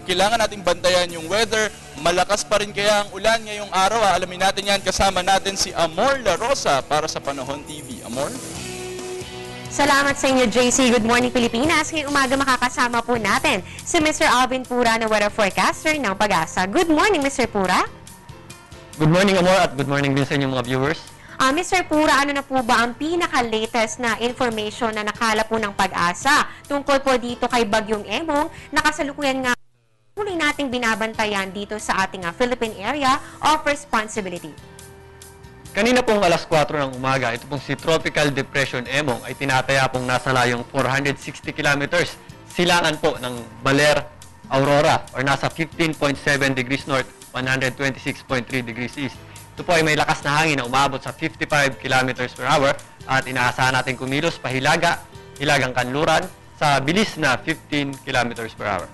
kailangan nating bantayan yung weather. Malakas pa rin kaya ang ulan ngayong araw. Alamin natin yan. Kasama natin si Amor La Rosa para sa Panahon TV. Amor? Salamat sa inyo, JC. Good morning, Pilipinas. Ngayong umaga makakasama po natin si Mr. Alvin Pura na weather forecaster ng Pag-asa. Good morning, Mr. Pura. Good morning, Amor, at good morning din sa inyong mga viewers. Mr. Pura, ano na po ba ang pinaka-latest na information na nakala po ng Pag-asa tungkol po dito kay Bagyong Emong na kasalukuyan nga tuloy nating binabantayan dito sa ating Philippine Area of Responsibility? Kanina pong alas 4 ng umaga, ito pong si Tropical Depression Emong ay tinataya pong nasa layong 460 kilometers silangan po ng Baler, Aurora or nasa 15.7 degrees north, 126.3 degrees east. Ito po ay may lakas na hangin na umabot sa 55 kilometers per hour at inaasahan natin kumilos pahilaga, hilagang kanluran sa bilis na 15 kilometers per hour.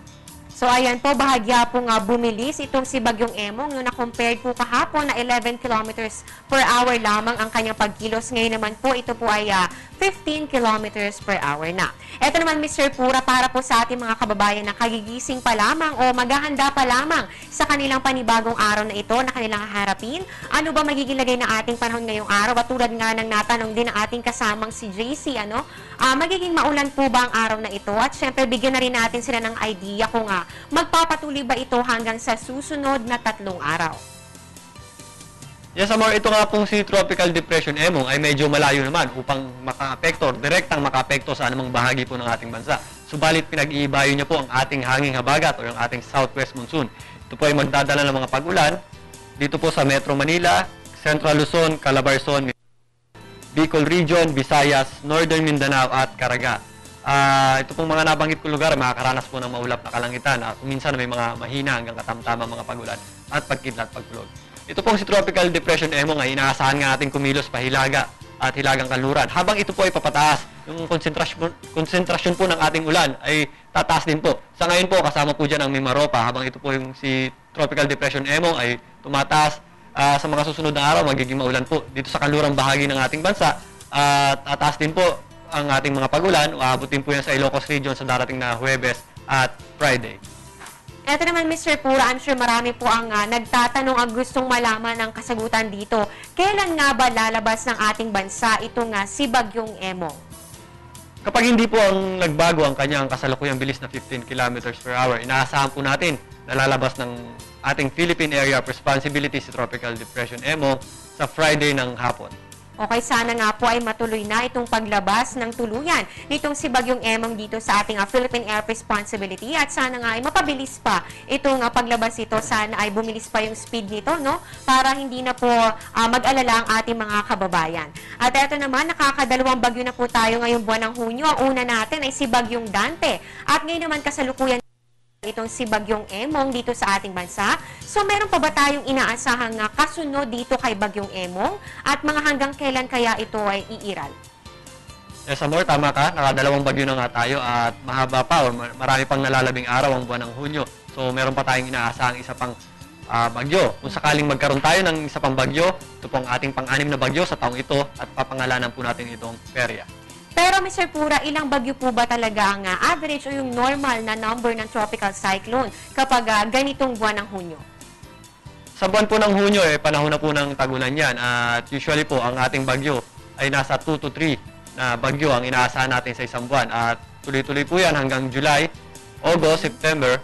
So ayan po, bahagya po nga bumilis itong si Bagyong Emong no, na compared po kahapon na 11 kilometers per hour lamang ang kanyang pagkilos. Ngayon naman po, ito po ay 15 kilometers per hour na. Ito naman, Mr. Pura, para po sa ating mga kababayan na kagigising pa lamang o maghahanda pa lamang sa kanilang panibagong araw na ito na kanilang haharapin. Ano ba magiging lagay ng ating panahon ngayong araw? At tulad nga ng natanong din ng ating kasamang si JC, magiging maulan po ba ang araw na ito? At syempre, bigyan na rin natin sila ng idea kung magpapatuloy ba ito hanggang sa susunod na 3 araw. Yes, Amor, ito nga pong si Tropical Depression Emong ay medyo malayo naman upang maka-apekto, direktang maka-apekto sa anumang bahagi po ng ating bansa. Subalit pinag-iibayo niya po ang ating hanging habagat o yung ating southwest monsoon. Ito po ay magdadala ng mga pag-ulan dito po sa Metro Manila, Central Luzon, Calabarzon, Bicol Region, Visayas, Northern Mindanao at Caraga. Ito pong mga nabanggit ko lugar, makakaranas po ng maulap na kalangitan at minsan may mga mahina hanggang katamtamang mga pag-ulan at pagkidlat pagkulog. Ito pong si Tropical Depression Emong ay inaasahan nga natin kumilos pahilaga at hilagang kanluran. Habang ito po ay papataas, yung konsentrasyon po ng ating ulan ay tataas din po. Sa ngayon po, kasama po dyan ang Mimaropa. Habang ito po yung si Tropical Depression Emong ay tumataas sa mga susunod na araw, magiging maulan po dito sa kanlurang bahagi ng ating bansa. At tataas din po ang ating mga pag-ulan. Aabutin po yan sa Ilocos Region sa darating na Huwebes at Friday. Ito naman, Mr. Pura, I'm sure marami po ang nagtatanong ang gustong malaman ng kasagutan dito. Kailan nga ba lalabas ng ating bansa itong si Bagyong Emong? Kapag hindi po ang nagbago ang kanyang kasalukuyang bilis na 15 kilometers per hour, inaasahan po natin na lalabas ng ating Philippine Area of Responsibility si Tropical Depression Emong sa Friday ng hapon. Okay, sana nga po ay matuloy na itong paglabas ng tuluyan nitong si Bagyong Emong dito sa ating Philippine Air Responsibility at sana nga ay mapabilis pa itong paglabas ito, sana ay bumilis pa yung speed nito, no? Para hindi na po mag-alala ang ating mga kababayan. At ito naman, nakakadalawang bagyo na po tayo ngayong buwan ng Hunyo. Ang una natin ay si Bagyong Dante at ngayon naman kasalukuyan itong si Bagyong Emong dito sa ating bansa. So, meron pa ba tayong inaasahang kasunod dito kay Bagyong Emong? At mga hanggang kailan kaya ito ay iiral? Yes, Amor, tama ka. Nakadalawang bagyo na nga tayo at mahaba pa o marami pang nalalabing araw ang buwan ng Hunyo. So, meron pa tayong inaasahang isa pang bagyo. Kung sakaling magkaroon tayo ng isa pang bagyo, ito pong ating pang-anim na bagyo sa taong ito at papangalanan po natin itong Peria. Pero Mr. Pura, ilang bagyo po ba talaga ang average o yung normal na number ng tropical cyclone kapag ganitong buwan ng Hunyo? Sa buwan po ng Hunyo, panahon na po ng tagulan yan. At usually po, ang ating bagyo ay nasa 2 to 3 na bagyo ang inaasahan natin sa isang buwan. At tuloy-tuloy po yan hanggang July, August, September.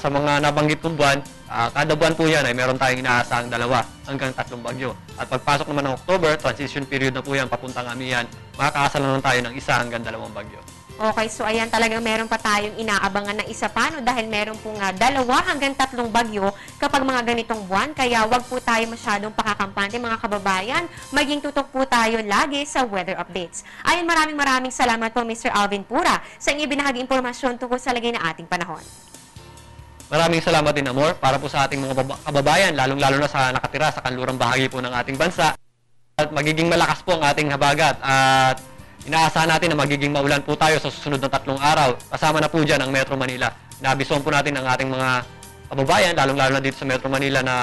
Sa mga nabanggit kong buwan, kada buwan po yan ay meron tayong inaasahang 2 hanggang 3 bagyo. At pagpasok naman ng October, transition period na po yan, papuntang Amihan, makakaasa naman tayo ng 1 hanggang 2 bagyo. Okay, so ayan talagang meron pa tayong inaabangan na isa pa, no? Dahil meron po nga 2 hanggang 3 bagyo kapag mga ganitong buwan. Kaya wag po tayo masyadong pakakampante mga kababayan. Maging tutok po tayo lagi sa weather updates. Ayan, maraming salamat po Mr. Alvin Pura sa inyong binahagi impormasyon tungkol sa lagay ng ating panahon. Maraming salamat din, Amor, para po sa ating mga kababayan, lalong-lalo na sa nakatira sa kanlurang bahagi po ng ating bansa. At magiging malakas po ang ating habagat at inaasahan natin na magiging maulan po tayo sa susunod na 3 araw. Kasama na po dyan ang Metro Manila. Nabison po natin ang ating mga kababayan, lalong-lalo na dito sa Metro Manila na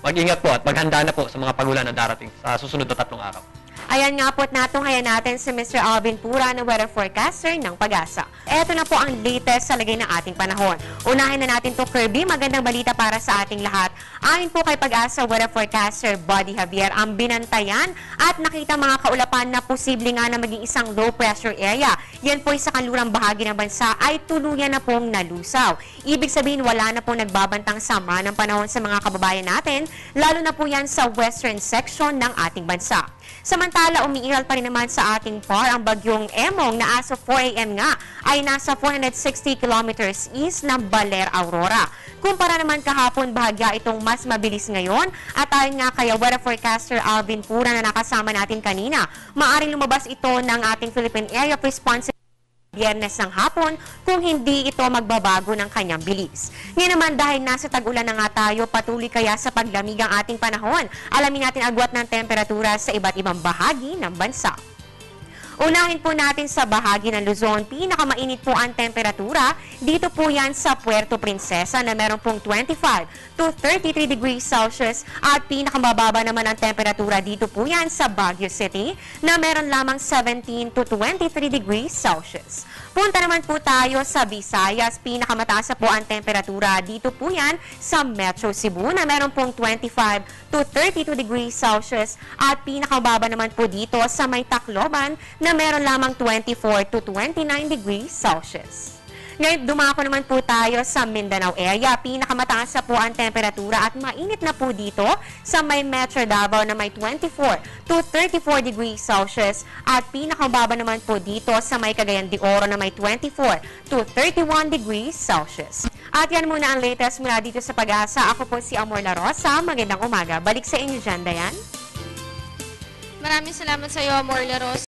mag-ingat po at maghanda na po sa mga pagulan na darating sa susunod na 3 araw. Ayan nga po at natunghayan natin si Mr. Alvin Pura na weather forecaster ng Pag-asa. eto na po ang latest sa lagay ng ating panahon. Unahin na natin to, Kirby. Magandang balita para sa ating lahat. Ayon po kay Pag-asa weather forecaster Buddy Javier, ang binantayan at nakita mga kaulapan na posible nga na maging isang low pressure area. Yan po sa kanlurang bahagi ng bansa ay tuluyan na pong nalusaw. Ibig sabihin wala na pong nagbabantang sama ng panahon sa mga kababayan natin, lalo na po yan sa western section ng ating bansa. Samantala, umiiral pa rin naman sa ating par ang bagyong Emong na as of 4 a.m. nga ay nasa 460 kilometers east ng Baler, Aurora. Kumpara naman kahapon, bahagya itong mas mabilis ngayon at ayon nga kaya weather forecaster Alvin Pura na nakasama natin kanina, maaring lumabas ito ng ating Philippine Area of Responsibility Biyernes ng hapon kung hindi ito magbabago ng kanyang bilis. Ngayon naman dahil nasa tag-ulan na nga tayo, patuloy kaya sa paglamig ang ating panahon. Alamin natin agwat ng temperatura sa iba't ibang bahagi ng bansa. Unahin po natin sa bahagi ng Luzon, pinakamainit po ang temperatura. Dito po yan sa Puerto Princesa na meron pong 25 to 33 degrees Celsius at pinakamababa naman ang temperatura dito po yan sa Baguio City na meron lamang 17 to 23 degrees Celsius. Punta naman po tayo sa Visayas, pinakamataas po ang temperatura dito po yan sa Metro Cebu na meron pong 25 to 32 degrees Celsius at pinakamababa naman po dito sa May Tacloban na meron lamang 24 to 29 degrees Celsius. Ngayon, dumako naman po tayo sa Mindanao area. Pinakamataas na po ang temperatura at mainit na po dito sa may Metro Davao na may 24 to 34 degrees Celsius at pinakamababa naman po dito sa may Cagayan de Oro na may 24 to 31 degrees Celsius. At yan muna ang latest mula dito sa Pag-asa. Ako po si Amor La Rosa. Magandang umaga. Balik sa inyo dyan, Dayan. Maraming salamat sa iyo, Amor La Rosa.